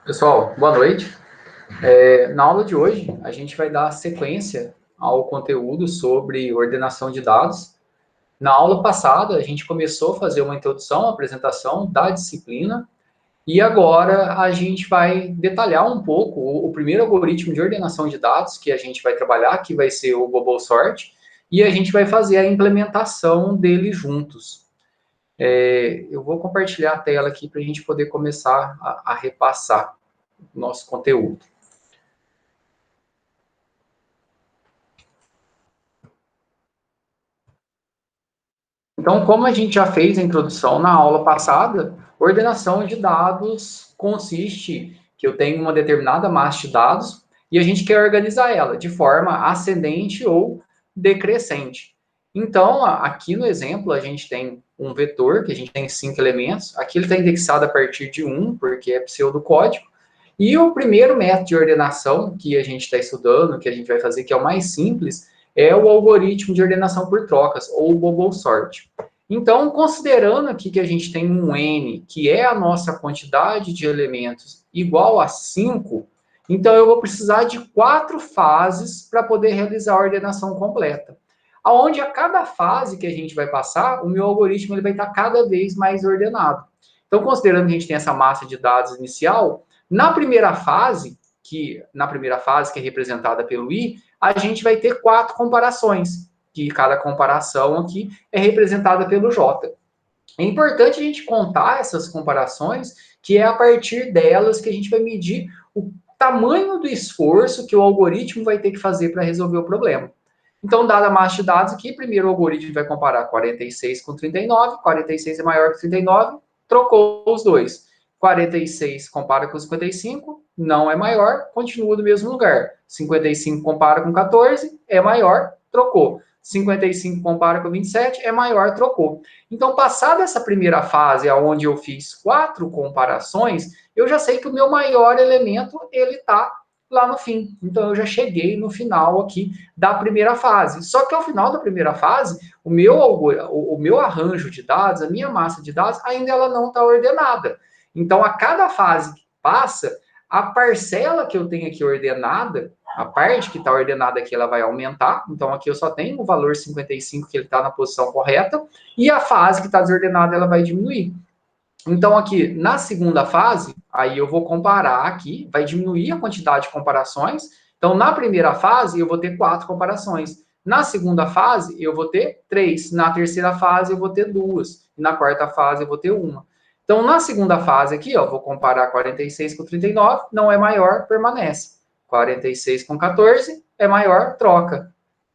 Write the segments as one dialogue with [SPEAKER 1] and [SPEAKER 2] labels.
[SPEAKER 1] Pessoal, boa noite. Na aula de hoje, a gente vai dar sequência ao conteúdo sobre ordenação de dados. Na aula passada, a gente começou a fazer uma introdução, uma apresentação da disciplina, e agora a gente vai detalhar um pouco o primeiro algoritmo de ordenação de dados que a gente vai trabalhar, que vai ser o Bubble Sort, e a gente vai fazer a implementação dele juntos. Eu vou compartilhar a tela aqui para a gente poder começar a repassar o nosso conteúdo. Então, como a gente já fez a introdução na aula passada, ordenação de dados consiste que eu tenho uma determinada massa de dados e a gente quer organizar ela de forma ascendente ou decrescente. Então, aqui no exemplo, a gente tem um vetor, que a gente tem 5 elementos. Aqui ele está indexado a partir de 1, porque é pseudocódigo. E o primeiro método de ordenação que a gente está estudando, que a gente vai fazer, que é o mais simples, é o algoritmo de ordenação por trocas, ou o Bubble Sort. Então, considerando aqui que a gente tem um n, que é a nossa quantidade de elementos, igual a 5, então eu vou precisar de 4 fases para poder realizar a ordenação completa. Aonde a cada fase que a gente vai passar, o meu algoritmo ele vai estar cada vez mais ordenado. Então, considerando que a gente tem essa massa de dados inicial, na primeira fase, que é representada pelo i, a gente vai ter 4 comparações, que cada comparação aqui é representada pelo j. É importante a gente contar essas comparações, que é a partir delas que a gente vai medir o tamanho do esforço que o algoritmo vai ter que fazer para resolver o problema. Então, dada a massa de dados aqui, primeiro o algoritmo vai comparar 46 com 39, 46 é maior que 39, trocou os dois. 46 compara com 55, não é maior, continua no mesmo lugar. 55 compara com 14, é maior, trocou. 55 compara com 27, é maior, trocou. Então, passada essa primeira fase, onde eu fiz 4 comparações, eu já sei que o meu maior elemento, ele está lá no fim. Então, eu já cheguei no final aqui da primeira fase. Só que ao final da primeira fase, o meu arranjo de dados, a minha massa de dados, ainda ela não está ordenada. Então, a cada fase que passa, a parcela que eu tenho aqui ordenada, a parte que está ordenada aqui, ela vai aumentar. Então, aqui eu só tenho o valor 55, que ele está na posição correta, e a fase que está desordenada, ela vai diminuir. Então, aqui, na segunda fase, aí eu vou comparar aqui, vai diminuir a quantidade de comparações. Então, na primeira fase, eu vou ter 4 comparações. Na segunda fase, eu vou ter 3. Na terceira fase, eu vou ter 2. E na quarta fase, eu vou ter 1. Então, na segunda fase aqui, ó, vou comparar 46 com 39, não é maior, permanece. 46 com 14 é maior, troca.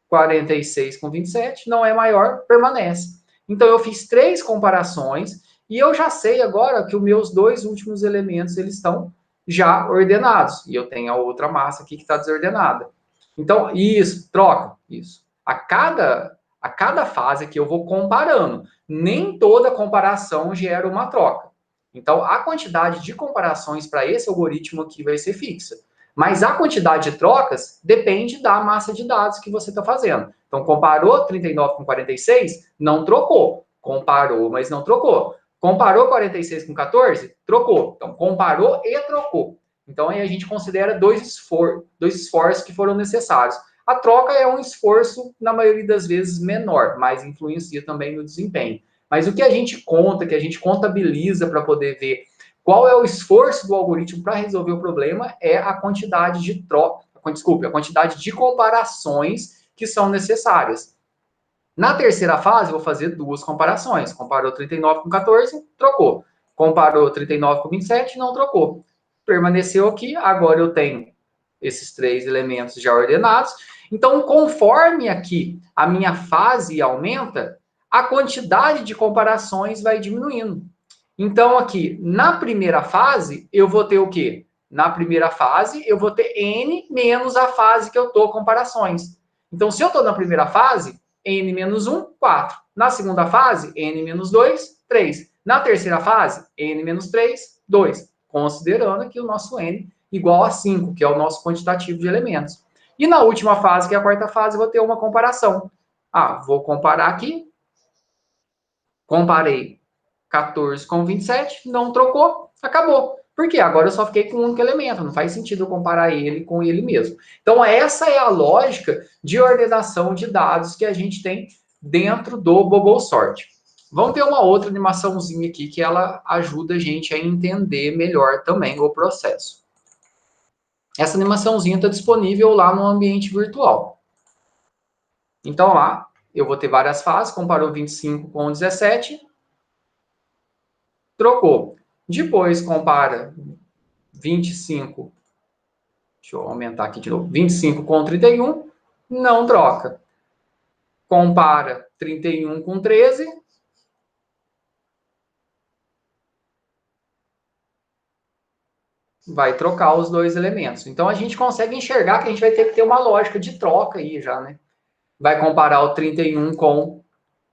[SPEAKER 1] 46 com 27 não é maior, permanece. Então, eu fiz 3 comparações e eu já sei agora que os meus 2 últimos elementos eles estão já ordenados. E eu tenho a outra massa aqui que está desordenada. Então, isso, troca, isso. A cada fase que eu vou comparando, nem toda comparação gera uma troca. Então, a quantidade de comparações para esse algoritmo aqui vai ser fixa. Mas a quantidade de trocas depende da massa de dados que você está fazendo. Então, comparou 39 com 46, não trocou. Comparou, mas não trocou. Comparou 46 com 14, trocou. Então, comparou e trocou. Então, aí a gente considera dois esforços que foram necessários. A troca é um esforço, na maioria das vezes, menor, mas influencia também no desempenho. Mas o que a gente conta, que a gente contabiliza para poder ver qual é o esforço do algoritmo para resolver o problema, é a quantidade de a quantidade de comparações que são necessárias. Na terceira fase, vou fazer 2 comparações. Comparou 39 com 14, trocou. Comparou 39 com 27, não trocou. Permaneceu aqui, agora eu tenho esses 3 elementos já ordenados. Então, conforme aqui a minha fase aumenta, a quantidade de comparações vai diminuindo. Então, aqui, na primeira fase, eu vou ter o quê? Na primeira fase, eu vou ter n menos a fase que eu estou comparações. Então, se eu estou na primeira fase, n menos 1, 4. Na segunda fase, n menos 2, 3. Na terceira fase, n menos 3, 2. Considerando aqui o nosso n igual a 5, que é o nosso quantitativo de elementos. E na última fase, que é a quarta fase, eu vou ter uma comparação. Vou comparar aqui. Comparei 14 com 27, não trocou, acabou. Porque agora eu só fiquei com um único elemento, não faz sentido eu comparar ele com ele mesmo. Então, essa é a lógica de ordenação de dados que a gente tem dentro do Bubble Sort. Vamos ter uma outra animaçãozinha aqui que ela ajuda a gente a entender melhor também o processo. Essa animaçãozinha está disponível lá no ambiente virtual. Então, lá, eu vou ter várias fases, comparou 25 com 17, trocou. Depois, compara 25, deixa eu aumentar aqui de novo, 25 com 31, não troca. Compara 31 com 13, vai trocar os dois elementos. Então, a gente consegue enxergar que a gente vai ter que ter uma lógica de troca aí já, né? Vai comparar o 31 com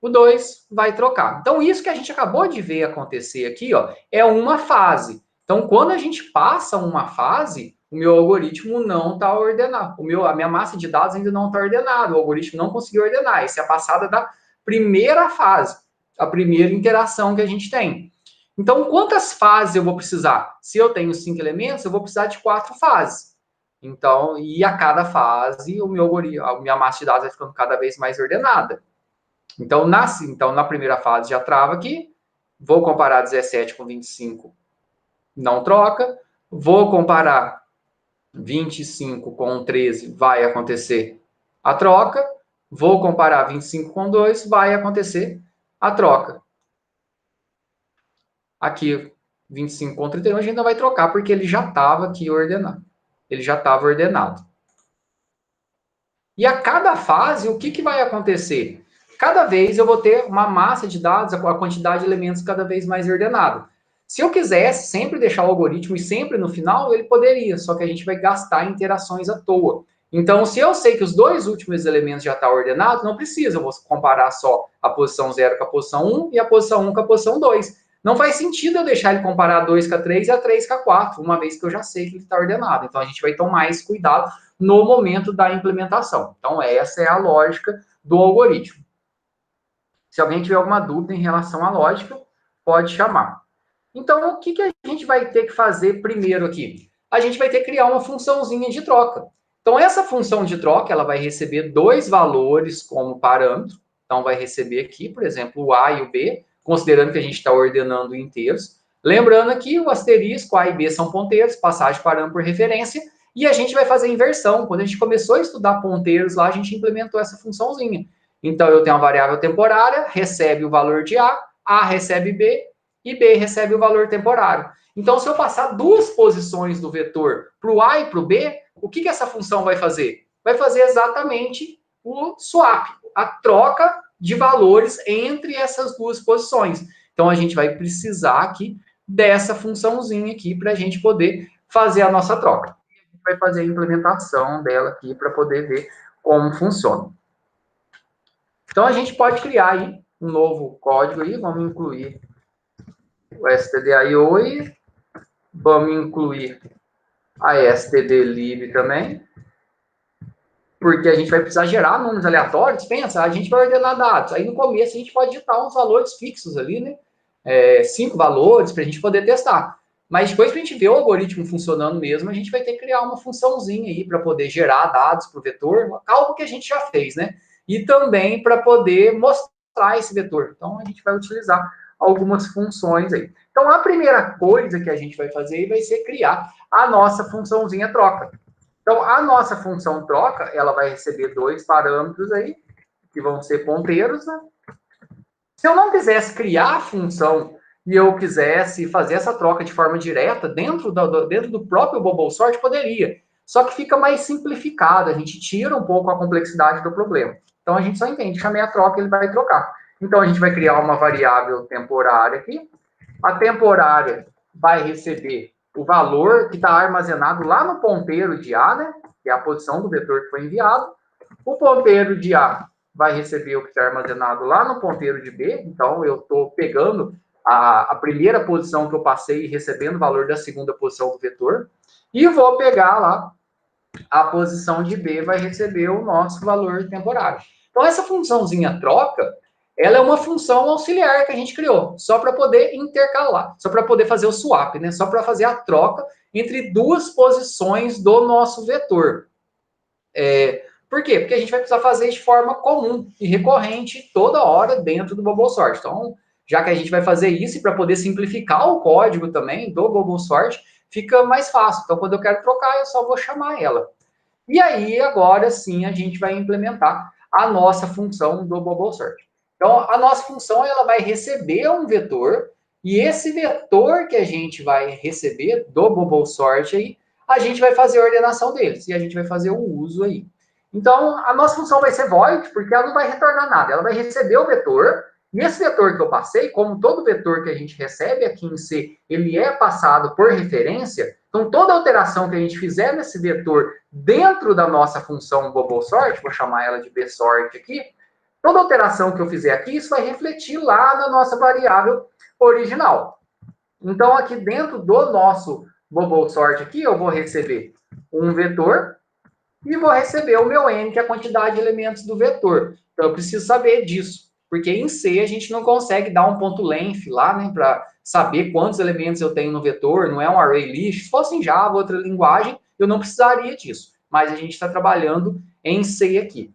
[SPEAKER 1] o 2, vai trocar. Então, isso que a gente acabou de ver acontecer aqui, ó, é uma fase. Então, quando a gente passa uma fase, o meu algoritmo não está ordenado. A minha massa de dados ainda não está ordenada. O algoritmo não conseguiu ordenar. Essa é a passada da primeira fase, a primeira interação que a gente tem. Então, quantas fases eu vou precisar? Se eu tenho 5 elementos, eu vou precisar de 4 fases. Então, e a cada fase, a minha massa de dados vai ficando cada vez mais ordenada. Então, na primeira fase já trava aqui. Vou comparar 17 com 25, não troca. Vou comparar 25 com 13, vai acontecer a troca. Vou comparar 25 com 2, vai acontecer a troca. Aqui, 25 com 31, a gente não vai trocar, porque ele já estava aqui ordenado. Ele já estava ordenado. E a cada fase, o que vai acontecer? Cada vez eu vou ter uma massa de dados, a quantidade de elementos cada vez mais ordenada. Se eu quisesse sempre deixar o algoritmo e sempre no final, ele poderia, só que a gente vai gastar interações à toa. Então, se eu sei que os dois últimos elementos já estão ordenados, não precisa, eu vou comparar só a posição 0 com a posição 1 e a posição 1 com a posição 2. Não faz sentido eu deixar ele comparar a 2 com a 3 e a 3 com a 4, uma vez que eu já sei que ele está ordenado. Então, a gente vai tomar mais cuidado no momento da implementação. Então, essa é a lógica do algoritmo. Se alguém tiver alguma dúvida em relação à lógica, pode chamar. Então, o que a gente vai ter que fazer primeiro aqui? A gente vai ter que criar uma funçãozinha de troca. Então, essa função de troca, ela vai receber dois valores como parâmetro. Então, vai receber aqui, por exemplo, o A e o B, considerando que a gente está ordenando inteiros. Lembrando que o asterisco, A e B são ponteiros, passagem de parâmetro por referência, e a gente vai fazer inversão. Quando a gente começou a estudar ponteiros lá, a gente implementou essa funçãozinha. Então, eu tenho uma variável temporária, recebe o valor de A recebe B, e B recebe o valor temporário. Então, se eu passar duas posições do vetor para o A e para o B, o que essa função vai fazer? Vai fazer exatamente o swap, a troca de valores entre essas duas posições. Então, a gente vai precisar aqui dessa funçãozinha aqui para a gente poder fazer a nossa troca. A gente vai fazer a implementação dela aqui para poder ver como funciona. Então, a gente pode criar aí um novo código aí, vamos incluir o stdio e vamos incluir a stdlib também, porque a gente vai precisar gerar números aleatórios. Pensa, a gente vai ordenar dados. Aí no começo a gente pode digitar uns valores fixos ali, né? 5 valores para a gente poder testar. Mas depois que a gente ver o algoritmo funcionando mesmo, a gente vai ter que criar uma funçãozinha aí para poder gerar dados para o vetor, algo que a gente já fez, né? E também para poder mostrar esse vetor. Então a gente vai utilizar algumas funções aí. Então a primeira coisa que a gente vai fazer vai ser criar a nossa funçãozinha troca. Então, a nossa função troca, ela vai receber dois parâmetros aí, que vão ser ponteiros, né? Se eu não quisesse criar a função e eu quisesse fazer essa troca de forma direta dentro do próprio Bubble Sort, poderia. Só que fica mais simplificado, a gente tira um pouco a complexidade do problema. Então, a gente só entende, chamei a troca, ele vai trocar. Então, a gente vai criar uma variável temporária aqui. A temporária vai receber o valor que está armazenado lá no ponteiro de A, né? Que é a posição do vetor que foi enviado. O ponteiro de A vai receber o que está armazenado lá no ponteiro de B. Então, eu estou pegando a primeira posição que eu passei e recebendo o valor da segunda posição do vetor. E vou pegar lá a posição de B, vai receber o nosso valor temporário. Então, essa funçãozinha troca, ela é uma função auxiliar que a gente criou, só para poder intercalar, só para poder fazer o swap, né? Só para fazer a troca entre duas posições do nosso vetor. Por quê? Porque a gente vai precisar fazer de forma comum e recorrente toda hora dentro do Bubble Sort. Então, já que a gente vai fazer isso e para poder simplificar o código também do Bubble Sort, fica mais fácil. Então, quando eu quero trocar, eu só vou chamar ela. E aí, agora sim, a gente vai implementar a nossa função do Bubble Sort. Então, a nossa função ela vai receber um vetor, e esse vetor que a gente vai receber do Bubble Sort aí, a gente vai fazer a ordenação deles, e a gente vai fazer o uso aí. Então, a nossa função vai ser void, porque ela não vai retornar nada, ela vai receber o vetor, e esse vetor que eu passei, como todo vetor que a gente recebe aqui em C, ele é passado por referência, então toda alteração que a gente fizer nesse vetor dentro da nossa função Bubble Sort, vou chamar ela de bsort aqui, toda alteração que eu fizer aqui, isso vai refletir lá na nossa variável original. Então, aqui dentro do nosso Bubble Sort aqui, eu vou receber um vetor e vou receber o meu n, que é a quantidade de elementos do vetor. Então, eu preciso saber disso, porque em C a gente não consegue dar um ponto length lá, né, para saber quantos elementos eu tenho no vetor, não é um array list. Se fosse em Java, outra linguagem, eu não precisaria disso. Mas a gente está trabalhando em C aqui.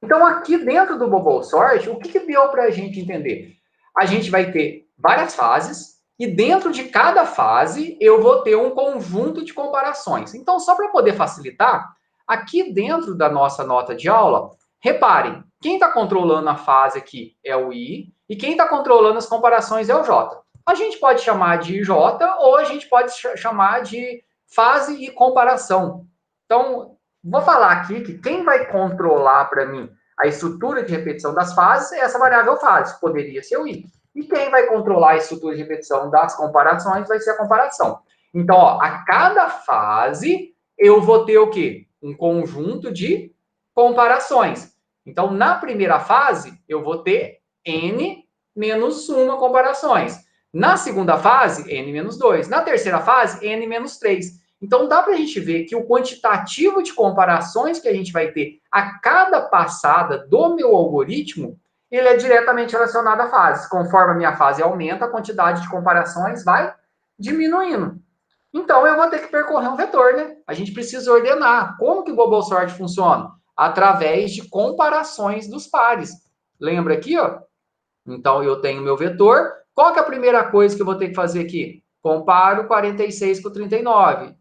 [SPEAKER 1] Então, aqui dentro do Bubble Sort, o que deu para a gente entender? A gente vai ter várias fases, e dentro de cada fase, eu vou ter um conjunto de comparações. Então, só para poder facilitar, aqui dentro da nossa nota de aula, reparem, quem está controlando a fase aqui é o I, e quem está controlando as comparações é o J. A gente pode chamar de J, ou a gente pode chamar de fase e comparação. Então, vou falar aqui que quem vai controlar para mim a estrutura de repetição das fases é essa variável fase, poderia ser o i. E quem vai controlar a estrutura de repetição das comparações vai ser a comparação. Então, ó, a cada fase, eu vou ter o quê? Um conjunto de comparações. Então, na primeira fase, eu vou ter n menos 1 comparações. Na segunda fase, n menos 2. Na terceira fase, n menos 3. Então, dá para a gente ver que o quantitativo de comparações que a gente vai ter a cada passada do meu algoritmo, ele é diretamente relacionado à fase. Conforme a minha fase aumenta, a quantidade de comparações vai diminuindo. Então, eu vou ter que percorrer um vetor, né? A gente precisa ordenar. Como que o Bubble Sort funciona? Através de comparações dos pares. Lembra aqui, ó? Então, eu tenho meu vetor. Qual que é a primeira coisa que eu vou ter que fazer aqui? Comparo 46 com 39.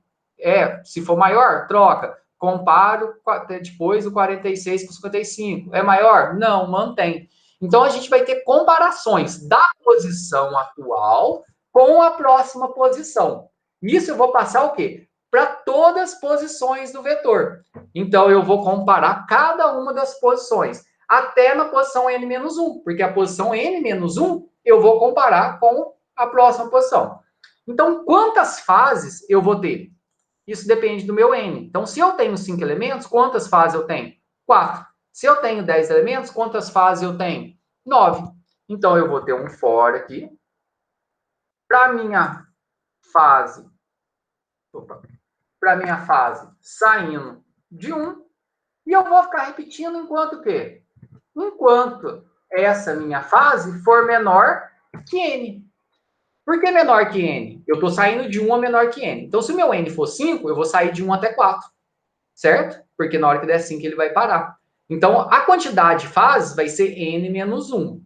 [SPEAKER 1] Se for maior, troca. Comparo depois o 46 com 55. É maior? Não, mantém. Então, a gente vai ter comparações da posição atual com a próxima posição. Isso eu vou passar o quê? Para todas as posições do vetor. Então, eu vou comparar cada uma das posições até na posição n-1, porque a posição n-1 eu vou comparar com a próxima posição. Então, quantas fases eu vou ter? Isso depende do meu n. Então, se eu tenho 5 elementos, quantas fases eu tenho? 4. Se eu tenho 10 elementos, quantas fases eu tenho? 9. Então, eu vou ter um for aqui. Para minha fase, saindo de 1, e eu vou ficar repetindo enquanto o quê? Enquanto essa minha fase for menor que n. Por que menor que n? Eu estou saindo de 1 a menor que n. Então, se o meu n for 5, eu vou sair de 1 até 4. Certo? Porque na hora que der 5, ele vai parar. Então, a quantidade de fases vai ser n menos 1.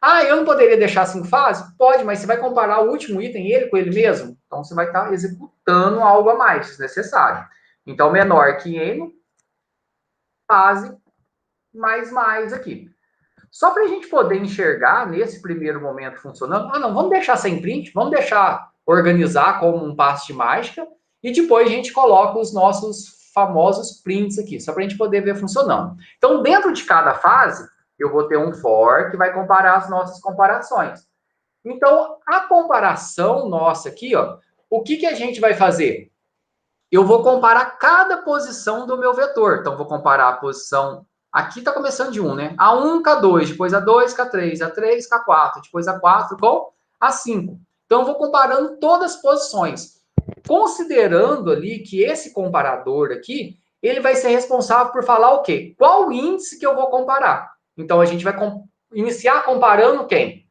[SPEAKER 1] Ah, eu não poderia deixar 5 fases? Pode, mas você vai comparar o último item, ele com ele mesmo? Então, você vai estar executando algo a mais, desnecessário. Então, menor que n, fase mais aqui. Só para a gente poder enxergar nesse primeiro momento funcionando, não, vamos deixar sem print, vamos deixar organizar como um passe de mágica, e depois a gente coloca os nossos famosos prints aqui, só para a gente poder ver funcionando. Então, dentro de cada fase, eu vou ter um for que vai comparar as nossas comparações. Então, a comparação nossa aqui, ó, o que a gente vai fazer? Eu vou comparar cada posição do meu vetor. Então, vou comparar a posição. Aqui está começando de 1, né? A1 com a 2, depois a 2 com a 3, a 3 com a 4, depois a 4 com a 5. Então, eu vou comparando todas as posições. Considerando ali que esse comparador aqui, ele vai ser responsável por falar o quê? Qual índice que eu vou comparar? Então, a gente vai iniciar comparando quem?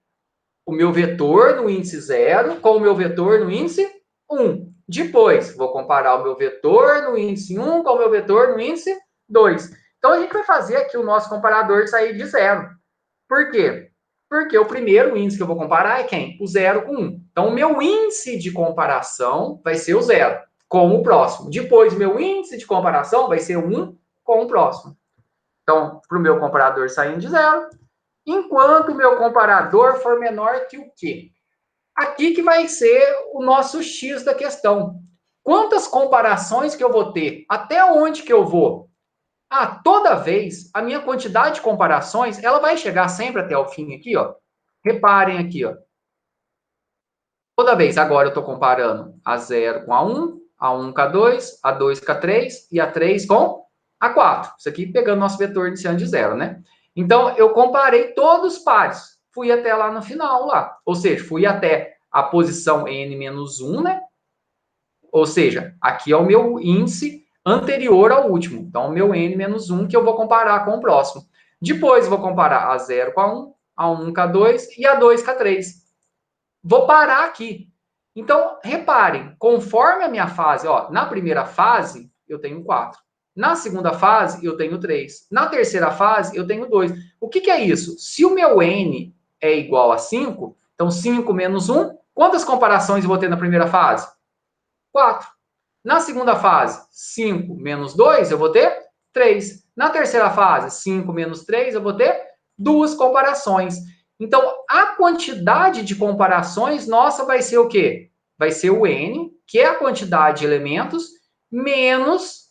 [SPEAKER 1] O meu vetor no índice 0 com o meu vetor no índice 1. Depois, vou comparar o meu vetor no índice 1 com o meu vetor no índice 2. Então, a gente vai fazer aqui o nosso comparador sair de 0. Por quê? Porque o primeiro índice que eu vou comparar é quem? O 0 com 1. Então, o meu índice de comparação vai ser o 0 com o próximo. Depois, o meu índice de comparação vai ser o 1 com o próximo. Então, para o meu comparador saindo de 0, enquanto o meu comparador for menor que o quê? Aqui que vai ser o nosso X da questão. Quantas comparações que eu vou ter? Até onde que eu vou? Toda vez, a minha quantidade de comparações, ela vai chegar sempre até o fim aqui, ó. Reparem aqui, ó. Toda vez, agora eu estou comparando a 0 com a 1 com a 2, a 2 com a 3 e a 3 com a 4. Isso aqui pegando nosso vetor iniciando de 0, né? Então, eu comparei todos os pares. Fui até lá no final, lá. Ou seja, fui até a posição n-1, né? Ou seja, aqui é o meu índice anterior ao último. Então, o meu n-1 que eu vou comparar com o próximo. Depois, vou comparar a 0 com a 1 com a 2 e a 2 com a 3. Vou parar aqui. Então, reparem, conforme a minha fase, ó, na primeira fase, eu tenho 4. Na segunda fase, eu tenho 3. Na terceira fase, eu tenho 2. O que é isso? Se o meu n é igual a 5, então 5 menos 1, quantas comparações eu vou ter na primeira fase? 4. Na segunda fase, 5 menos 2, eu vou ter 3. Na terceira fase, 5 menos 3, eu vou ter 2 comparações. Então, a quantidade de comparações nossa vai ser o quê? Vai ser o N, que é a quantidade de elementos, menos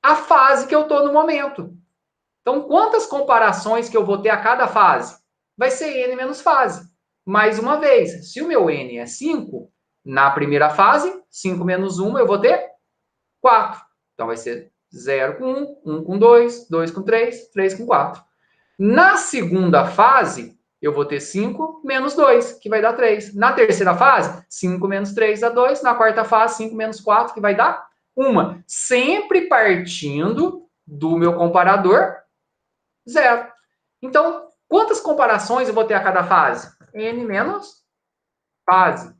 [SPEAKER 1] a fase que eu estou no momento. Então, quantas comparações que eu vou ter a cada fase? Vai ser N menos fase. Mais uma vez, se o meu N é 5, na primeira fase, 5 menos 1, eu vou ter 4. Então, vai ser 0 com 1, 1 com 2, 2 com 3, 3 com 4. Na segunda fase, eu vou ter 5 menos 2, que vai dar 3. Na terceira fase, 5 menos 3 dá 2. Na quarta fase, 5 menos 4, que vai dar 1. Sempre partindo do meu comparador, 0. Então, quantas comparações eu vou ter a cada fase? N menos fase.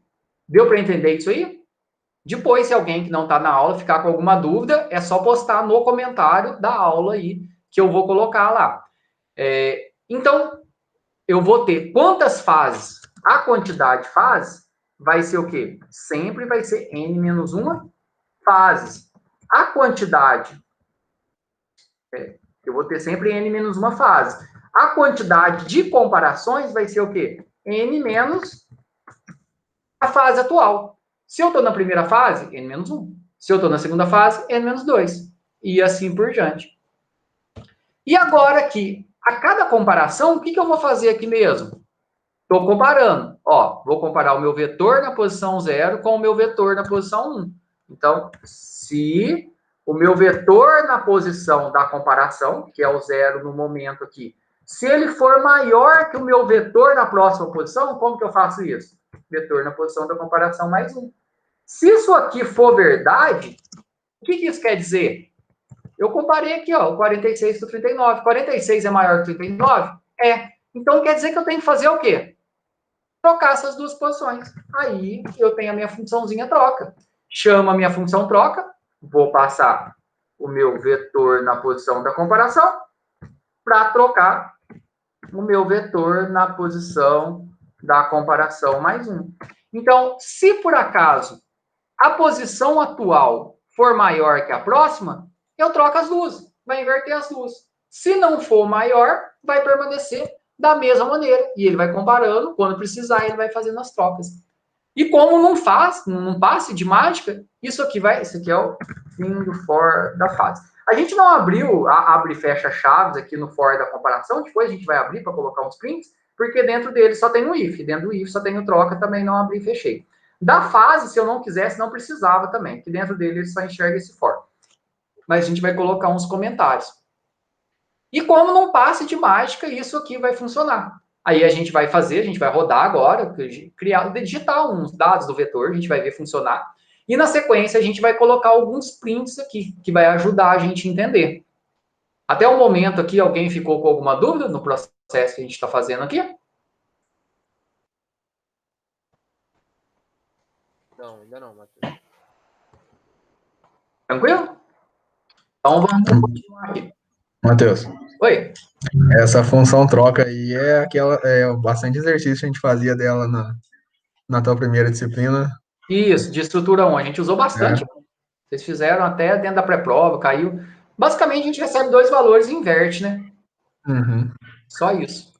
[SPEAKER 1] Deu para entender isso aí? Depois, se alguém que não está na aula ficar com alguma dúvida, é só postar no comentário da aula aí, que eu vou colocar lá. Então, eu vou ter quantas fases? A quantidade de fases vai ser o quê? Sempre vai ser n menos 1 fases. A quantidade, eu vou ter sempre n menos 1 fase. A quantidade de comparações vai ser o quê? N menos a fase atual. Se eu estou na primeira fase, n menos 1. Se eu estou na segunda fase, n menos 2. E assim por diante. E agora aqui, a cada comparação, o que eu vou fazer aqui mesmo? Estou comparando. Ó, vou comparar o meu vetor na posição 0 com o meu vetor na posição 1. Então, se o meu vetor na posição da comparação, que é o 0 no momento aqui, se ele for maior que o meu vetor na próxima posição, como que eu faço isso? Vetor na posição da comparação mais 1. Se isso aqui for verdade, o que isso quer dizer? Eu comparei aqui, ó, o 46 com o 39. 46 é maior que o 39? É. Então, quer dizer que eu tenho que fazer o quê? Trocar essas duas posições. Aí, eu tenho a minha funçãozinha troca. Chamo a minha função troca, vou passar o meu vetor na posição da comparação para trocar o meu vetor na posição da comparação mais 1. Então, se por acaso a posição atual for maior que a próxima, eu troco as duas, vai inverter as duas. Se não for maior, vai permanecer da mesma maneira. E ele vai comparando, quando precisar, ele vai fazendo as trocas. E como não passe de mágica, isso aqui é o fim do for da fase. A gente não abriu abre e fecha chaves aqui no for da comparação, depois a gente vai abrir para colocar uns prints, porque dentro dele só tem o if, dentro do if só tem o troca, também não abri e fechei. Da fase, se eu não quisesse, não precisava também, porque dentro dele ele só enxerga esse for. Mas a gente vai colocar uns comentários. E como não passe de mágica, isso aqui vai funcionar. Aí a gente vai rodar agora, digitar uns dados do vetor, a gente vai ver funcionar. E na sequência a gente vai colocar alguns prints aqui, que vai ajudar a gente a entender. Até o momento aqui, alguém ficou com alguma dúvida no processo que a gente está fazendo aqui?
[SPEAKER 2] Não, ainda não, Matheus.
[SPEAKER 1] Tranquilo? Então vamos continuar aqui.
[SPEAKER 3] Matheus,
[SPEAKER 1] Oi.
[SPEAKER 3] essa função troca aí é aquela, bastante exercício que a gente fazia dela na tua primeira disciplina.
[SPEAKER 1] Isso, de estrutura 1. A gente usou bastante. Vocês fizeram até dentro da pré-prova, caiu. Basicamente, a gente recebe 2 valores e inverte, né?
[SPEAKER 3] Uhum.
[SPEAKER 1] Só isso.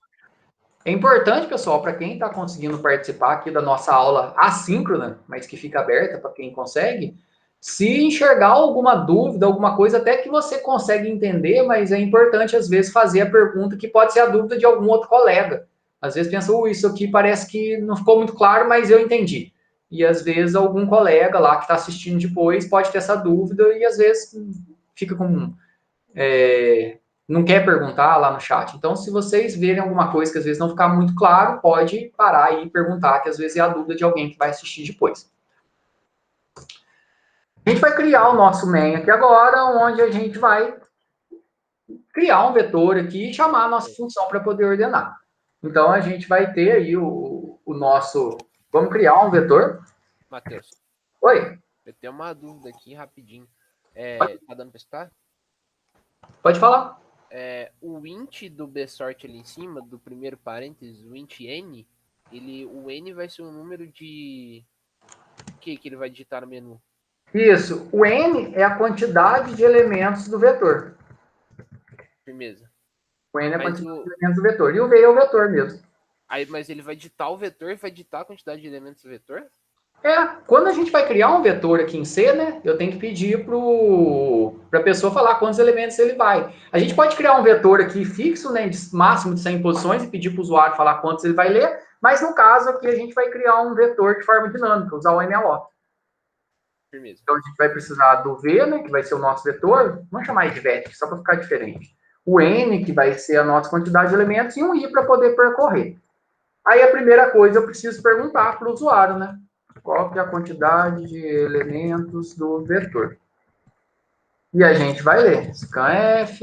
[SPEAKER 1] É importante, pessoal, para quem está conseguindo participar aqui da nossa aula assíncrona, mas que fica aberta para quem consegue, se enxergar alguma dúvida, alguma coisa até que você consegue entender, mas é importante, às vezes, fazer a pergunta que pode ser a dúvida de algum outro colega. Às vezes pensa, isso aqui parece que não ficou muito claro, mas eu entendi. E, às vezes, algum colega lá que está assistindo depois pode ter essa dúvida e, às vezes, fica com... não quer perguntar lá no chat. Então, se vocês verem alguma coisa que às vezes não ficar muito claro, pode parar e perguntar, que às vezes é a dúvida de alguém que vai assistir depois. A gente vai criar o nosso main aqui agora, onde a gente vai criar um vetor aqui e chamar a nossa função para poder ordenar. Então, a gente vai ter aí o nosso... Vamos criar um vetor.
[SPEAKER 2] Matheus.
[SPEAKER 1] Oi.
[SPEAKER 2] Eu tenho uma dúvida aqui, rapidinho. Tá dando para escutar?
[SPEAKER 1] Pode falar.
[SPEAKER 2] O int do bsort ali em cima, do primeiro parênteses, o int n, o n vai ser um número de... O que ele vai digitar no menu?
[SPEAKER 1] Isso. O n é a quantidade de elementos do vetor.
[SPEAKER 2] Firmeza.
[SPEAKER 1] O n é a quantidade de elementos do vetor. E o v é o vetor mesmo.
[SPEAKER 2] Aí, mas ele vai digitar o vetor e vai digitar a quantidade de elementos do vetor?
[SPEAKER 1] Quando a gente vai criar um vetor aqui em C, né, eu tenho que pedir para a pessoa falar quantos elementos ele vai. A gente pode criar um vetor aqui fixo, né, de máximo de 100 posições e pedir para o usuário falar quantos ele vai ler, mas no caso aqui a gente vai criar um vetor de forma dinâmica, usar o MLO.
[SPEAKER 2] Firmeza.
[SPEAKER 1] Então a gente vai precisar do V, né, que vai ser o nosso vetor, vamos chamar de VET, só para ficar diferente. O N, que vai ser a nossa quantidade de elementos, e um I para poder percorrer. Aí a primeira coisa eu preciso perguntar para o usuário, né? Qual que é a quantidade de elementos do vetor. E a gente vai ler scanf,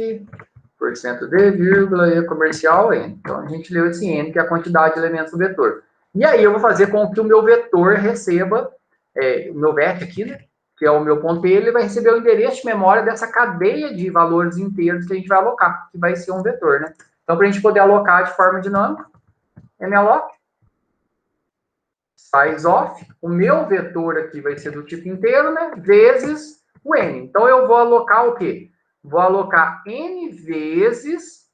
[SPEAKER 1] %d, vírgula, e comercial n. Então, a gente leu esse n, que é a quantidade de elementos do vetor. E aí, eu vou fazer com que o meu vetor receba, o meu vet aqui, né, que é o meu ponteiro, ele vai receber o endereço de memória dessa cadeia de valores inteiros que a gente vai alocar, que vai ser um vetor, né? Então, para a gente poder alocar de forma dinâmica, malloc, sizeOf, o meu vetor aqui vai ser do tipo inteiro, né, vezes o n. Então, eu vou alocar o quê? Vou alocar n vezes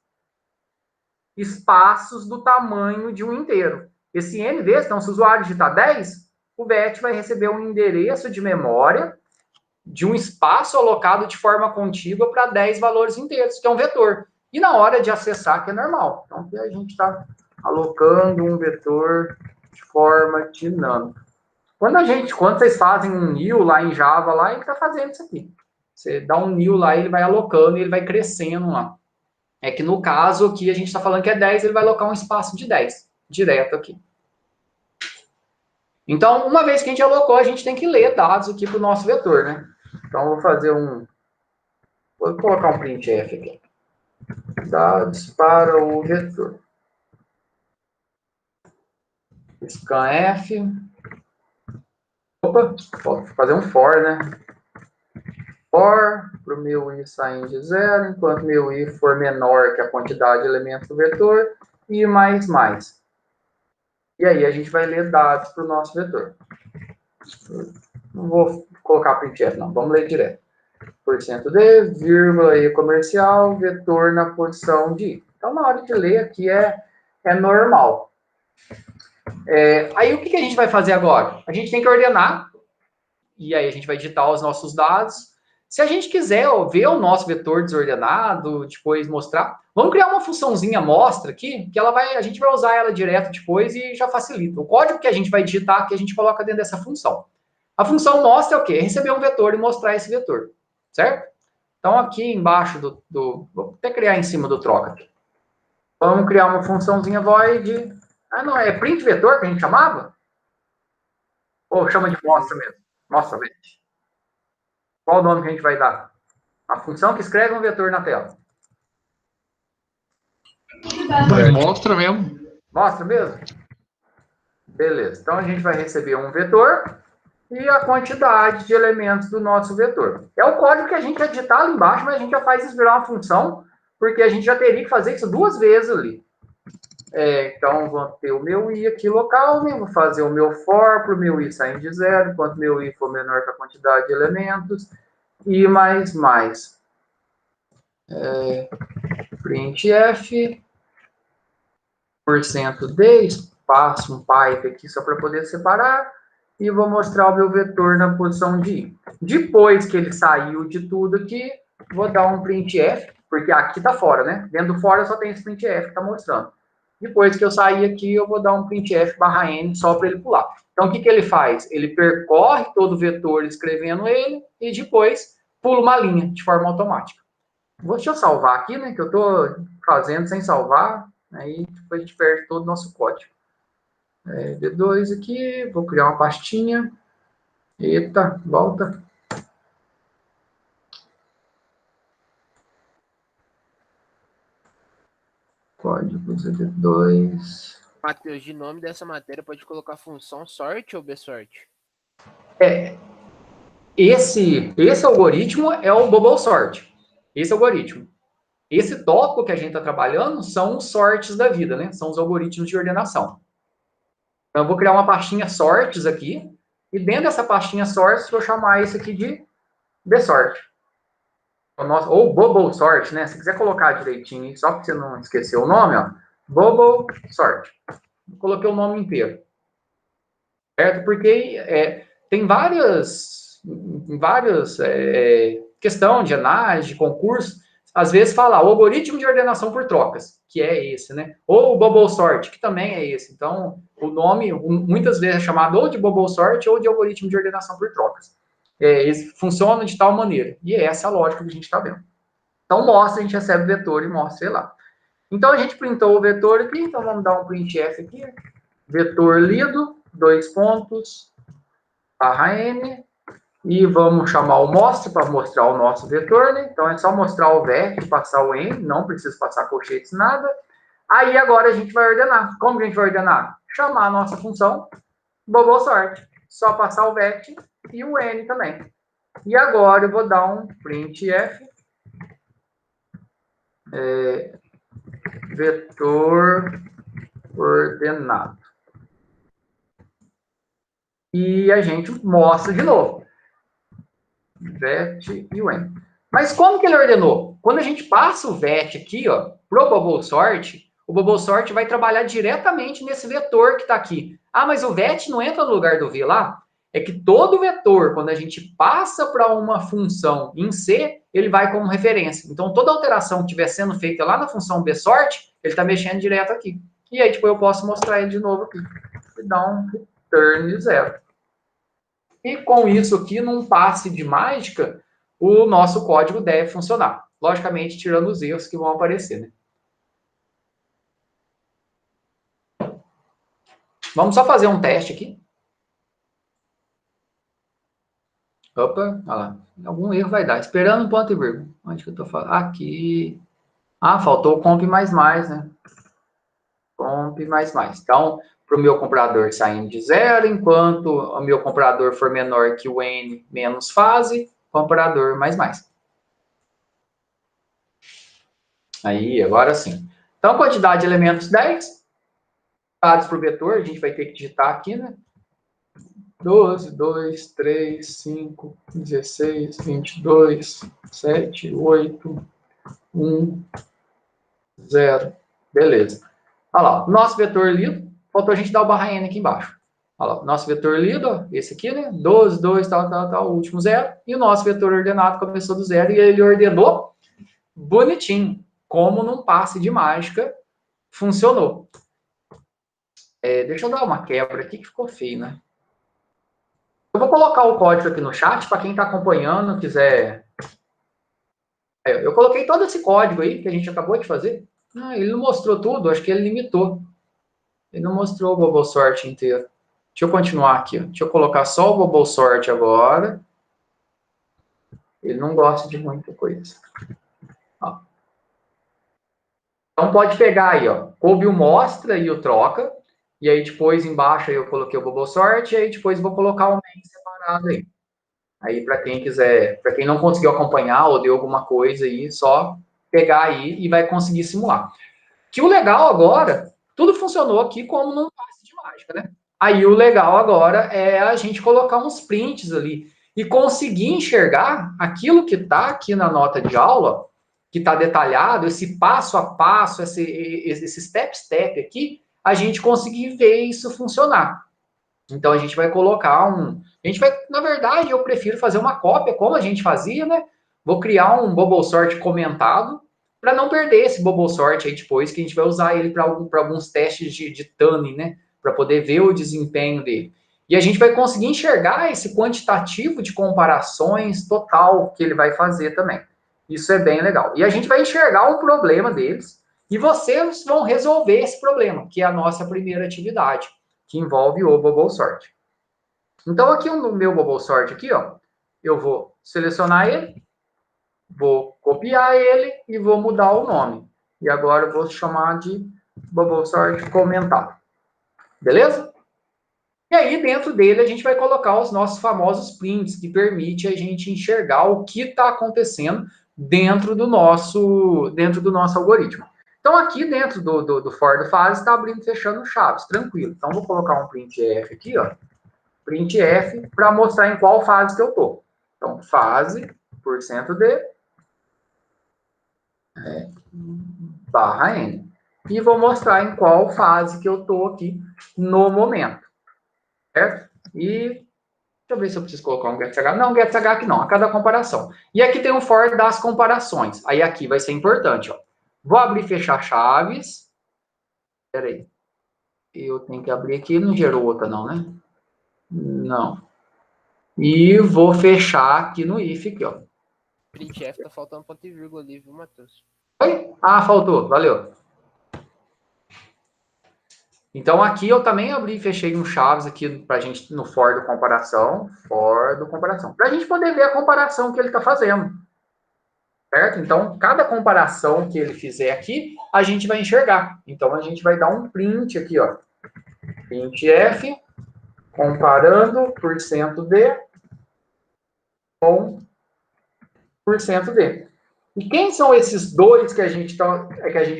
[SPEAKER 1] espaços do tamanho de um inteiro. Esse n vezes, então, se o usuário digitar 10, o VET vai receber um endereço de memória de um espaço alocado de forma contígua para 10 valores inteiros, que é um vetor. E na hora de acessar, que é normal. Então, aqui a gente está alocando um vetor de forma dinâmica. Quando vocês fazem um new lá em Java, lá, ele está fazendo isso aqui. Você dá um new lá, ele vai alocando e ele vai crescendo lá. É que no caso aqui a gente está falando que é 10, ele vai alocar um espaço de 10, direto aqui. Então, uma vez que a gente alocou, a gente tem que ler dados aqui para o nosso vetor, né? Então, eu vou fazer vou colocar um printf aqui. Dados para o vetor. Scanf. Opa, vou fazer um for, né? For, para o meu i saindo de 0, enquanto meu i for menor que a quantidade de elementos do vetor, e mais. E aí a gente vai ler dados para o nosso vetor. Não vou colocar printf, não. Vamos ler direto. %d, vírgula, e comercial, vetor na posição de i. Então, na hora de ler aqui é normal. Aí, o que a gente vai fazer agora? A gente tem que ordenar, e aí a gente vai digitar os nossos dados. Se a gente quiser ver o nosso vetor desordenado, depois mostrar, vamos criar uma funçãozinha mostra aqui, que a gente vai usar ela direto depois e já facilita. O código que a gente vai digitar aqui, a gente coloca dentro dessa função. A função mostra é o quê? Receber um vetor e mostrar esse vetor, certo? Então, aqui embaixo vou até criar em cima do troca aqui. Vamos criar uma funçãozinha void. Não, é print vetor que a gente chamava? Ou chama de mostra mesmo? Mostra, velho. Qual o nome que a gente vai dar? A função que escreve um vetor na tela.
[SPEAKER 4] Mas mostra mesmo.
[SPEAKER 1] Mostra mesmo? Beleza. Então, a gente vai receber um vetor e a quantidade de elementos do nosso vetor. É o código que a gente ia digitar ali embaixo, mas a gente já faz isso virar uma função, porque a gente já teria que fazer isso 2 vezes ali. Então, vou ter o meu i aqui local, né? Vou fazer o meu for para o meu i saindo de 0, enquanto meu i for menor que a quantidade de elementos, e mais. Printf, %d, espaço, um pipe aqui só para poder separar, e vou mostrar o meu vetor na posição de i. Depois que ele saiu de tudo aqui, vou dar um printf, porque aqui está fora, né? Dentro do fora só tem esse printf que está mostrando. Depois que eu sair aqui, eu vou dar um printf /n só para ele pular. Então, o que ele faz? Ele percorre todo o vetor escrevendo ele e depois pula uma linha de forma automática. Deixa eu salvar aqui, né? Que eu estou fazendo sem salvar. Aí depois a gente perde todo o nosso código. V2 aqui, vou criar uma pastinha. Eita, volta. Código V2.
[SPEAKER 2] Matheus, de nome dessa matéria pode colocar função sort ou bsort?
[SPEAKER 1] Esse algoritmo é o bubble sort. Esse algoritmo. Esse tópico que a gente está trabalhando são os sorts da vida, né? São os algoritmos de ordenação. Então, eu vou criar uma pastinha sorts aqui, e dentro dessa pastinha sorts, vou chamar isso aqui de bsort. Ou bubble sort, né? Se quiser colocar direitinho, só para você não esquecer o nome, ó. Bubble sort. Coloquei o nome inteiro. Certo? Porque tem várias questão de análise, de concurso, às vezes fala o algoritmo de ordenação por trocas, que é esse, né? Ou o bubble sort, que também é esse. Então, o nome muitas vezes é chamado ou de bubble sort ou de algoritmo de ordenação por trocas. Eles funcionam de tal maneira. E é essa a lógica que a gente está vendo. Então, mostra, a gente recebe o vetor e mostra, sei lá. Então, a gente printou o vetor aqui, então vamos dar um printf aqui. Vetor lido, 2 pontos, /n, e vamos chamar o mostra para mostrar o nosso vetor, né? Então, é só mostrar o vec e passar o n, não precisa passar colchetes, nada. Aí, agora a gente vai ordenar. Como que a gente vai ordenar? Chamar a nossa função bubble sort. Só passar o vec e o n também. E agora eu vou dar um printf vetor ordenado. E a gente mostra de novo. Vet e o n. Mas como que ele ordenou? Quando a gente passa o vet aqui, ó, pro bubble sort, o bubble sort vai trabalhar diretamente nesse vetor que está aqui. Ah, mas o vet não entra no lugar do v lá? É que todo vetor, quando a gente passa para uma função em C, ele vai como referência. Então, toda alteração que estiver sendo feita lá na função bsort, ele está mexendo direto aqui. E aí, tipo, eu posso mostrar ele de novo aqui. E dar um return 0. E com isso aqui, num passe de mágica, o nosso código deve funcionar. Logicamente, tirando os erros que vão aparecer, né? Vamos só fazer um teste aqui. Opa, olha lá. Algum erro vai dar. Esperando um ponto e vírgula. Onde que eu tô falando? Aqui. Ah, faltou o comp mais, né? Comp mais. Então, para o meu comprador saindo de 0, enquanto o meu comprador for menor que o n menos fase, comprador mais. Aí, agora sim. Então, quantidade de elementos 10. Dados para o vetor, a gente vai ter que digitar aqui, né? 12, 2, 3, 5, 16, 22, 7, 8, 1, 0. Beleza. Olha lá, nosso vetor lido, faltou a gente dar o /n aqui embaixo. Olha lá, nosso vetor lido, ó, esse aqui, né? 12, 2, tal, o último 0. E o nosso vetor ordenado começou do 0 e ele ordenou bonitinho. Como num passe de mágica, funcionou. Deixa eu dar uma quebra aqui que ficou feio, né? Eu vou colocar o código aqui no chat para quem está acompanhando, quiser. Eu coloquei todo esse código aí que a gente acabou de fazer. Ele não mostrou tudo, acho que ele limitou. Ele não mostrou o bubble sort inteiro. Deixa eu continuar aqui. Ó. Deixa eu colocar só o bubble sort agora. Ele não gosta de muita coisa. Ó. Então, pode pegar aí, ó. Coube o mostra e o troca. E aí, depois, embaixo, aí eu coloquei o bubble sort. E aí, depois, vou colocar o main separado aí. Aí, para quem quiser, para quem não conseguiu acompanhar ou deu alguma coisa aí, só pegar aí e vai conseguir simular. Que o legal agora, tudo funcionou aqui como num passe de mágica, né? Aí o legal agora é a gente colocar uns prints ali e conseguir enxergar aquilo que está aqui na nota de aula, que está detalhado, esse passo a passo, esse step aqui, a gente conseguir ver isso funcionar. Então a gente vai colocar a gente vai, na verdade, eu prefiro fazer uma cópia, como a gente fazia, né? Vou criar um bubble sort comentado, para não perder esse bubble sort aí depois, que a gente vai usar ele para alguns testes de tuning, né? Para poder ver o desempenho dele. E a gente vai conseguir enxergar esse quantitativo de comparações total que ele vai fazer também. Isso é bem legal. E a gente vai enxergar um problema deles, e vocês vão resolver esse problema, que é a nossa primeira atividade, que envolve o bubble sort. Então, aqui no meu bubble sort, aqui, ó, eu vou selecionar ele, vou copiar ele e vou mudar o nome. E agora eu vou chamar de bubble sort comentado. Beleza? E aí, dentro dele, a gente vai colocar os nossos famosos prints, que permite a gente enxergar o que está acontecendo dentro do nosso algoritmo. Então, aqui dentro do for do fase, está abrindo e fechando chaves, tranquilo. Então, vou colocar um printf aqui, ó. Printf, para mostrar em qual fase que eu estou. Então, fase, %d, barra n. E vou mostrar em qual fase que eu estou aqui no momento. Certo? E deixa eu ver se eu preciso colocar um getSH. Não, getSH aqui não, a cada comparação. E aqui tem um for das comparações. Aí aqui vai ser importante, ó. Vou abrir e fechar chaves. Espera aí. Eu tenho que abrir aqui, não gerou outra não, né? Não. E vou fechar aqui no if, aqui, ó.
[SPEAKER 2] Printf tá faltando ponto e vírgula ali, viu, Matheus?
[SPEAKER 1] Oi? Ah, faltou, valeu. Então, aqui eu também abri e fechei um chaves aqui pra gente no for do comparação. Pra gente poder ver a comparação que ele tá fazendo. Certo? Então, cada comparação que ele fizer aqui, a gente vai enxergar. Então, a gente vai dar um print aqui, ó. Printf, comparando %d com %d. E quem são esses dois que a gente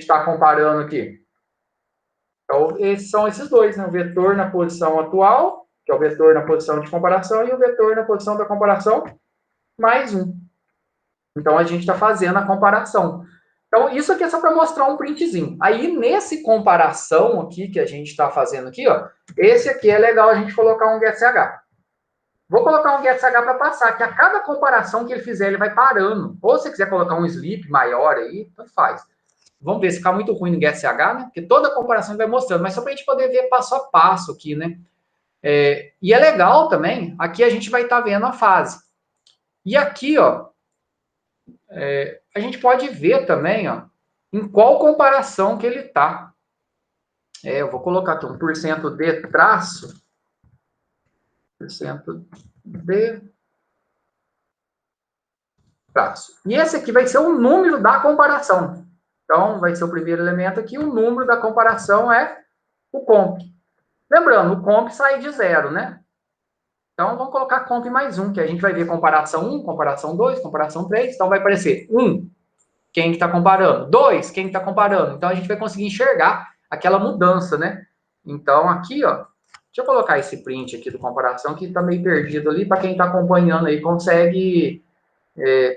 [SPEAKER 1] tá comparando aqui? Então, são esses dois, né? O vetor na posição atual, que é o vetor na posição de comparação, e o vetor na posição da comparação, mais um. Então, a gente está fazendo a comparação. Então, isso aqui é só para mostrar um printzinho. Aí, nesse comparação aqui, que a gente está fazendo aqui, ó, esse aqui é legal a gente colocar um getSH. Vou colocar um getSH para passar, que a cada comparação que ele fizer, ele vai parando. Ou se você quiser colocar um sleep maior aí, tanto faz. Vamos ver se ficar muito ruim no getSH, né? Porque toda a comparação vai mostrando, mas só para a gente poder ver passo a passo aqui, né? E é legal também, aqui a gente vai estar vendo a fase. E aqui, ó, a gente pode ver também, ó, em qual comparação que ele está. Eu vou colocar aqui um %d traço, %d traço. E esse aqui vai ser o número da comparação. Então, vai ser o primeiro elemento aqui, o número da comparação é o comp. Lembrando, o comp sai de 0, né? Então, vamos colocar comp mais 1, que a gente vai ver comparação 1, comparação 2, comparação 3. Então, vai aparecer 1, quem que está comparando? 2, quem está comparando? Então, a gente vai conseguir enxergar aquela mudança, né? Então, aqui, ó, deixa eu colocar esse print aqui do comparação, que está meio perdido ali, para quem está acompanhando aí, consegue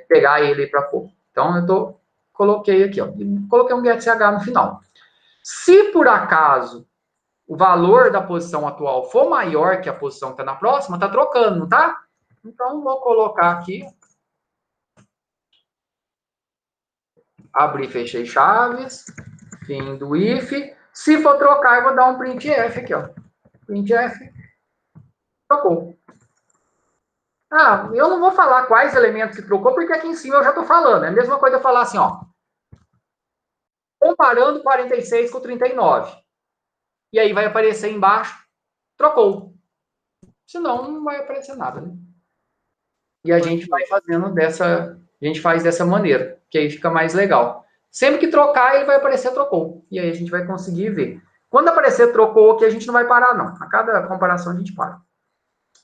[SPEAKER 1] pegar ele para pôr. Então, coloquei aqui, ó, coloquei um getSH no final. Se, por acaso, o valor da posição atual for maior que a posição que está na próxima, está trocando, não tá? Então, vou colocar aqui. Abri, fechei chaves. Fim do if. Se for trocar, eu vou dar um printf aqui, ó. Printf. Trocou. Ah, eu não vou falar quais elementos que trocou, porque aqui em cima eu já estou falando. É a mesma coisa eu falar assim, ó. Comparando 46 com 39. E aí vai aparecer embaixo, trocou. senão não vai aparecer nada, né? E a gente vai fazendo a gente faz dessa maneira, que aí fica mais legal. Sempre que trocar, ele vai aparecer trocou. E aí a gente vai conseguir ver. Quando aparecer trocou aqui, a gente não vai parar, não. A cada comparação a gente para.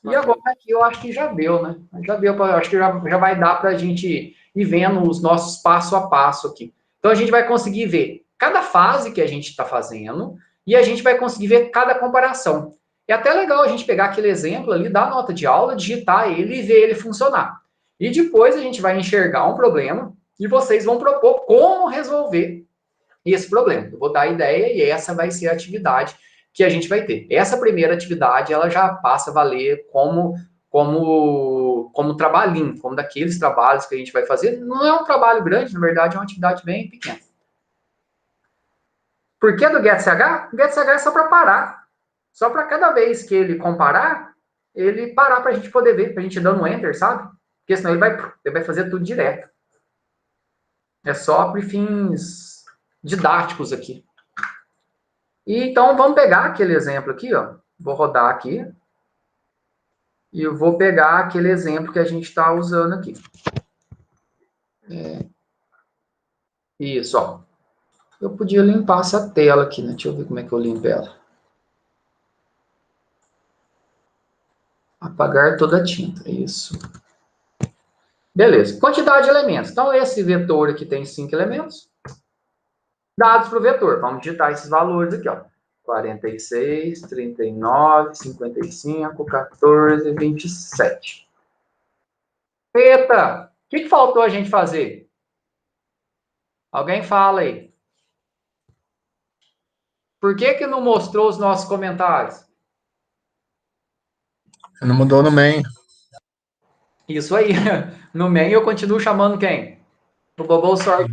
[SPEAKER 1] E agora aqui eu acho que já deu, né? Já deu, acho que já vai dar para a gente ir vendo os nossos passo a passo aqui. Então a gente vai conseguir ver cada fase que a gente está fazendo e a gente vai conseguir ver cada comparação. É até legal a gente pegar aquele exemplo ali, dar nota de aula, digitar ele e ver ele funcionar. E depois a gente vai enxergar um problema e vocês vão propor como resolver esse problema. Eu vou dar a ideia e essa vai ser a atividade que a gente vai ter. Essa primeira atividade, ela já passa a valer como trabalhinho, como daqueles trabalhos que a gente vai fazer. Não é um trabalho grande, na verdade, é uma atividade bem pequena. Por que do GetCH? O GetCH é só para parar. Só para cada vez que ele comparar, ele parar para a gente poder ver, para a gente dando um Enter, sabe? Porque senão ele vai fazer tudo direto. É só para fins didáticos aqui. E então, vamos pegar aquele exemplo aqui, ó. Vou rodar aqui. E eu vou pegar aquele exemplo que a gente está usando aqui. Isso, ó. Eu podia limpar essa tela aqui, né? Deixa eu ver como é que eu limpo ela. Apagar toda a tinta, isso. Beleza. Quantidade de elementos. Então, esse vetor aqui tem 5 elementos. Dados para o vetor. Vamos digitar esses valores aqui, ó. 46, 39, 55, 14, 27. Eita! O que faltou a gente fazer? Alguém fala aí. Por que não mostrou os nossos comentários?
[SPEAKER 3] Você não mudou no main.
[SPEAKER 1] Isso aí. No main eu continuo chamando quem? O Global Sort.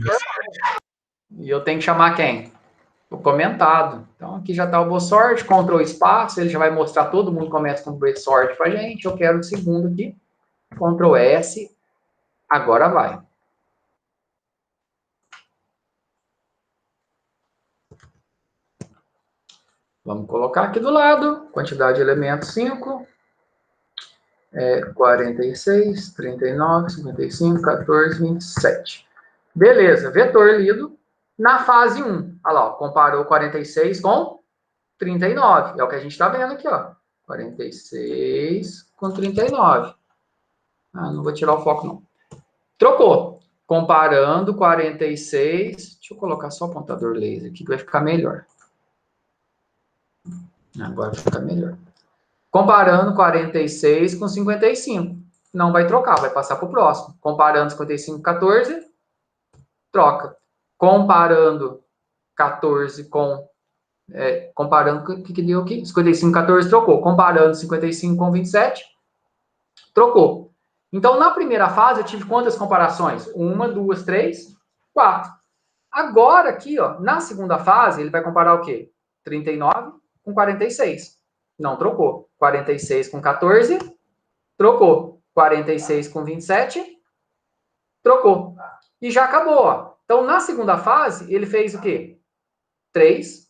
[SPEAKER 1] E eu tenho que chamar quem? O comentado. Então aqui já está o BoSort, Ctrl espaço, ele já vai mostrar todo mundo começa com o sort para a gente. Eu quero o segundo aqui. Ctrl S. Agora vai. Vamos colocar aqui do lado. Quantidade de elementos 5. 46, 39, 55, 14, 27. Beleza, vetor lido na fase 1. Olha lá, ó, comparou 46 com 39. É o que a gente está vendo aqui, ó. 46 com 39. Ah, não vou tirar o foco, não. Trocou. Comparando 46. Deixa eu colocar só o apontador laser aqui, que vai ficar melhor. Agora vai ficar melhor. Comparando 46 com 55. Não vai trocar, vai passar para o próximo. Comparando 55 com 14, troca. Comparando 14 com... comparando, o que deu aqui? 55 com 14, trocou. Comparando 55 com 27, trocou. Então, na primeira fase, eu tive quantas comparações? 1, 2, 3, 4. Agora, aqui, ó, na segunda fase, ele vai comparar o quê? 39 com 46. Não trocou. 46 com 14, trocou. 46 com 27, trocou. E já acabou, ó. Então, na segunda fase, ele fez o quê? 3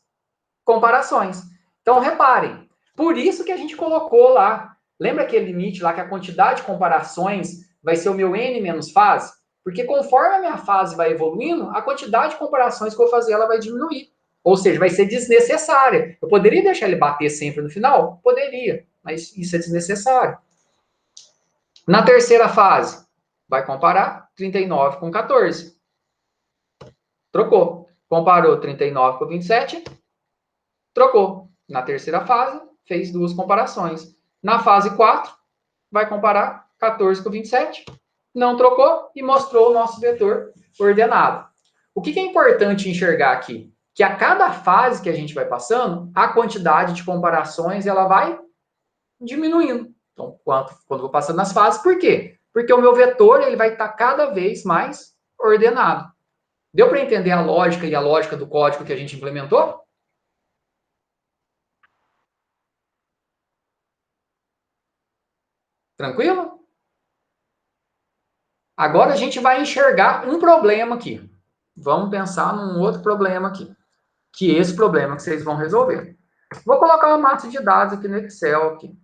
[SPEAKER 1] comparações. Então, reparem. Por isso que a gente colocou lá. Lembra aquele limite lá que a quantidade de comparações vai ser o meu N menos fase? Porque conforme a minha fase vai evoluindo, a quantidade de comparações que eu vou fazer, ela vai diminuir. Ou seja, vai ser desnecessária. Eu poderia deixar ele bater sempre no final? Poderia, mas isso é desnecessário. Na terceira fase, vai comparar 39 com 14. Trocou. Comparou 39 com 27. Trocou. Na terceira fase, fez 2 comparações. Na fase 4, vai comparar 14 com 27. Não trocou e mostrou o nosso vetor ordenado. O que é importante enxergar aqui? Que a cada fase que a gente vai passando, a quantidade de comparações ela vai diminuindo. Então, quando eu vou passando nas fases, por quê? Porque o meu vetor ele vai estar cada vez mais ordenado. Deu para entender a lógica e a lógica do código que a gente implementou? Tranquilo? Agora a gente vai enxergar um problema aqui. Vamos pensar num outro problema aqui. Que é esse problema que vocês vão resolver. Vou colocar uma massa de dados aqui no Excel. Aqui.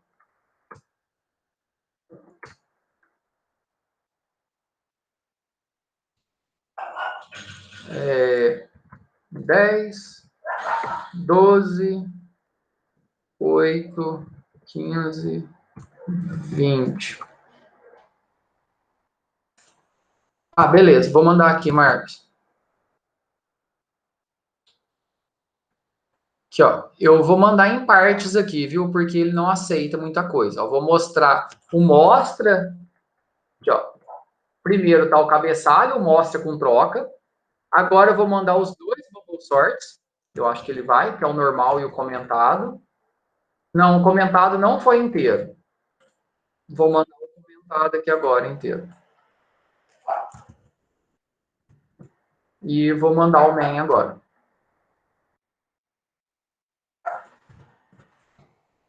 [SPEAKER 1] 10, 12, 8, 15, 20. Ah, beleza. Vou mandar aqui, Marcos. Aqui, ó. Eu vou mandar em partes aqui, viu? Porque ele não aceita muita coisa. Eu vou mostrar o mostra. Aqui, ó. Primeiro tá o cabeçalho, o mostra com troca. Agora eu vou mandar os dois bubble sorts. Eu acho que ele vai, que é o normal e o comentado. Não, o comentado não foi inteiro. Vou mandar o comentado aqui agora inteiro. E vou mandar o main agora.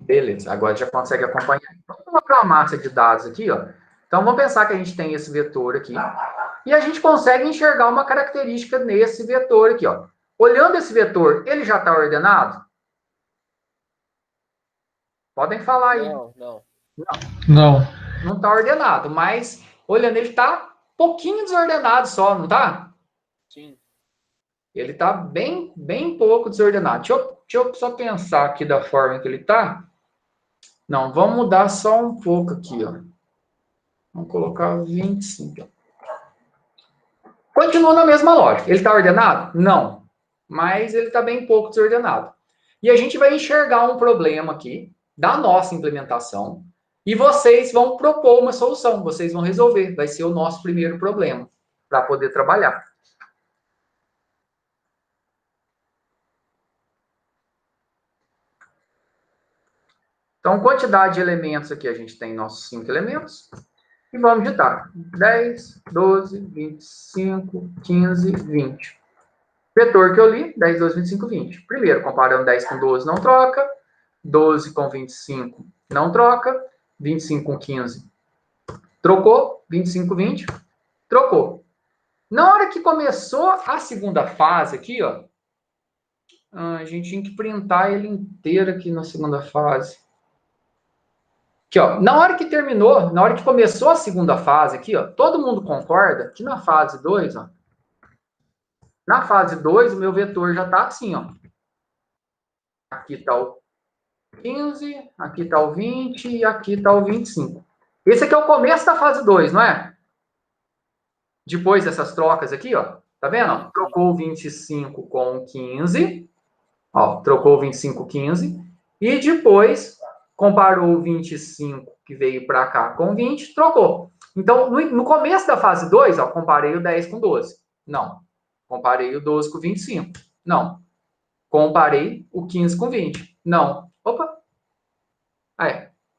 [SPEAKER 1] Beleza, agora já consegue acompanhar. Vamos colocar uma massa de dados aqui, ó. Então, vamos pensar que a gente tem esse vetor aqui. E a gente consegue enxergar uma característica nesse vetor aqui, ó. Olhando esse vetor, ele já está ordenado? Podem falar aí. Não está ordenado, mas olhando ele está um pouquinho desordenado só, não está?
[SPEAKER 2] Sim.
[SPEAKER 1] Ele está bem pouco desordenado. Deixa eu só pensar aqui da forma que ele está. Não, vamos mudar só um pouco aqui, ó. Vamos colocar 25. Continua na mesma lógica. Ele está ordenado? Não. Mas ele está bem pouco desordenado. E a gente vai enxergar um problema aqui da nossa implementação e vocês vão propor uma solução. Vocês vão resolver. Vai ser o nosso primeiro problema para poder trabalhar. Então, quantidade de elementos aqui, a gente tem nossos 5 elementos. E vamos digitar. 10, 12, 25, 15, 20. Vetor que eu li, 10, 12, 25, 20. Primeiro, comparando 10 com 12, não troca. 12 com 25, não troca. 25 com 15, trocou. 25 com 20, trocou. Na hora que começou a segunda fase aqui, ó, a gente tinha que printar ele inteiro aqui na segunda fase. Aqui, ó, na hora que terminou, na hora que começou a segunda fase aqui, ó, todo mundo concorda que na fase 2, ó, na fase 2, o meu vetor já está assim, ó. Aqui está o 15, aqui está o 20 e aqui está o 25. Esse aqui é o começo da fase 2, não é? Depois dessas trocas aqui, ó, tá vendo? Trocou o 25 com 15, ó, trocou o 25 com 15, e depois comparou o 25 que veio para cá com 20, trocou. Então, no começo da fase 2, ó, comparei o 10 com 12. Não. Comparei o 12 com 25. Não. Comparei o 15 com 20. Não. Opa.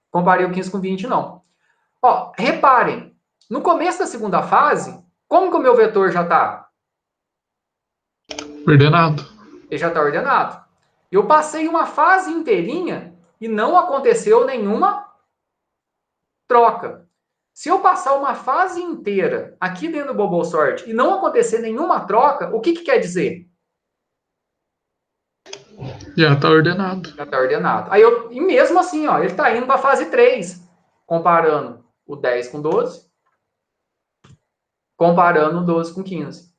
[SPEAKER 1] Comparei o 15 com 20, não. Ó, reparem. No começo da segunda fase, como que o meu vetor já está?
[SPEAKER 4] Ordenado.
[SPEAKER 1] Ele já está ordenado. Eu passei uma fase inteirinha e não aconteceu nenhuma troca. Se eu passar uma fase inteira aqui dentro do bubble sort e não acontecer nenhuma troca, o que quer dizer?
[SPEAKER 4] Já está ordenado.
[SPEAKER 1] Já está ordenado. E mesmo assim, ó, ele está indo para a fase 3, comparando o 10 com 12, comparando o 12 com 15.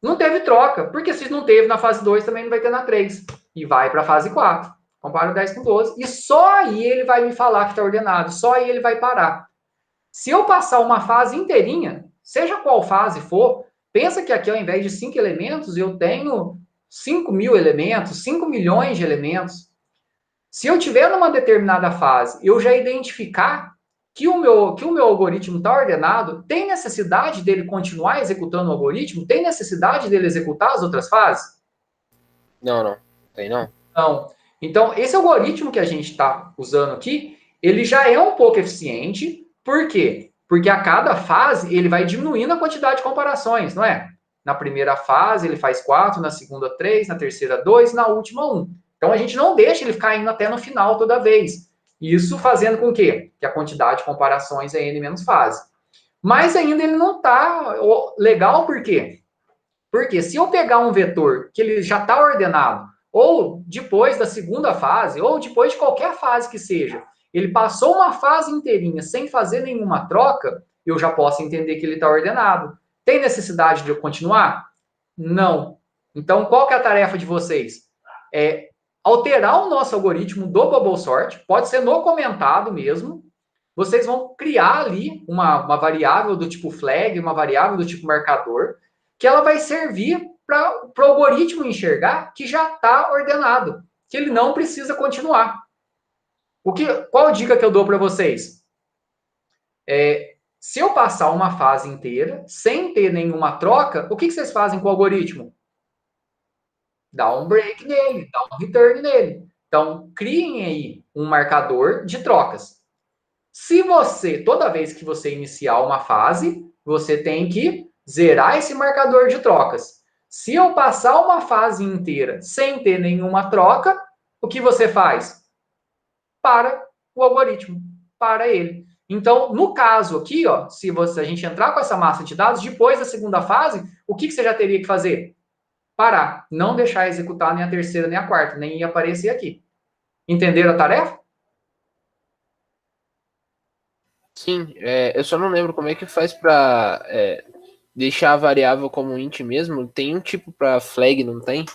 [SPEAKER 1] Não teve troca, porque se não teve na fase 2, também não vai ter na 3. E vai para a fase 4. Compara o 10 com 12. E só aí ele vai me falar que está ordenado. Só aí ele vai parar. Se eu passar uma fase inteirinha, seja qual fase for, pensa que aqui ao invés de 5 elementos, eu tenho 5.000 elementos, 5 milhões de elementos. Se eu tiver numa determinada fase, eu já identificar que o meu algoritmo está ordenado, tem necessidade dele continuar executando o algoritmo? Tem necessidade dele executar as outras fases?
[SPEAKER 2] Não. Tem não?
[SPEAKER 1] Não. Então, esse algoritmo que a gente está usando aqui, ele já é um pouco eficiente. Por quê? Porque a cada fase, ele vai diminuindo a quantidade de comparações, não é? Na primeira fase, ele faz 4, na segunda, 3, na terceira, 2, na última, 1. Então, a gente não deixa ele ficar indo até no final toda vez. Isso fazendo com que a quantidade de comparações é N menos fase. Mas ainda ele não está legal, por quê? Porque se eu pegar um vetor que ele já está ordenado, ou depois da segunda fase, ou depois de qualquer fase que seja, ele passou uma fase inteirinha sem fazer nenhuma troca, eu já posso entender que ele está ordenado. Tem necessidade de eu continuar? Não. Então, qual que é a tarefa de vocês? É alterar o nosso algoritmo do Bubble Sort, pode ser no comentado mesmo. Vocês vão criar ali uma variável do tipo flag, uma variável do tipo marcador, que ela vai servir para o algoritmo enxergar que já está ordenado, que ele não precisa continuar. Qual a dica que eu dou para vocês? Se eu passar uma fase inteira sem ter nenhuma troca, o que vocês fazem com o algoritmo? Dá um break nele, dá um return nele. Então, criem aí um marcador de trocas. Se você, toda vez que você iniciar uma fase, você tem que zerar esse marcador de trocas. Se eu passar uma fase inteira sem ter nenhuma troca, o que você faz? Para o algoritmo, para ele. Então, no caso aqui, ó, se a gente entrar com essa massa de dados, depois da segunda fase, o que você já teria que fazer? Parar, não deixar executar nem a terceira nem a quarta, nem ia aparecer aqui. Entenderam a tarefa?
[SPEAKER 2] Sim, eu só não lembro como é que faz pra deixar a variável como int mesmo. Tem um tipo pra flag, não tem?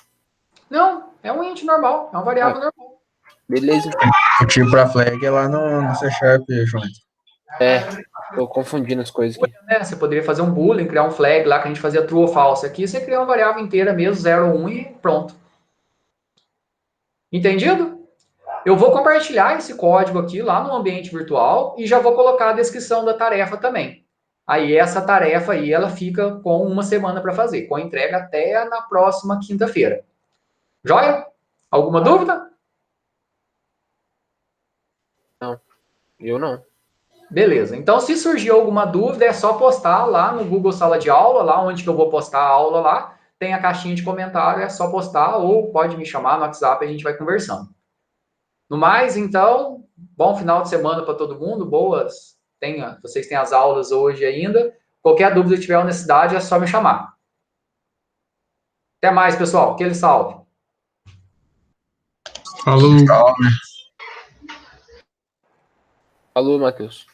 [SPEAKER 1] Não, é um int normal, é uma variável normal.
[SPEAKER 2] Beleza.
[SPEAKER 3] O tipo para flag é lá no C Sharp, João.
[SPEAKER 2] Tô confundindo as coisas aqui.
[SPEAKER 1] Você poderia fazer um boolean, criar um flag lá que a gente fazia true ou false. Aqui você cria uma variável inteira mesmo, 0 ou 1 e pronto. Entendido? Eu vou compartilhar esse código aqui lá no ambiente virtual e já vou colocar a descrição da tarefa também. Aí essa tarefa aí, ela fica com uma semana para fazer, com entrega até na próxima quinta-feira. Joia? Alguma dúvida?
[SPEAKER 2] Não, eu não.
[SPEAKER 1] Beleza. Então, se surgir alguma dúvida, é só postar lá no Google Sala de Aula, lá onde que eu vou postar a aula lá. Tem a caixinha de comentário, é só postar ou pode me chamar no WhatsApp e a gente vai conversando. No mais, então, bom final de semana para todo mundo, boas. Vocês têm as aulas hoje ainda. Qualquer dúvida que tiver ou necessidade, é só me chamar. Até mais, pessoal. Aquele salve.
[SPEAKER 4] Falou.
[SPEAKER 3] Tchau, né?
[SPEAKER 2] Falou, Matheus.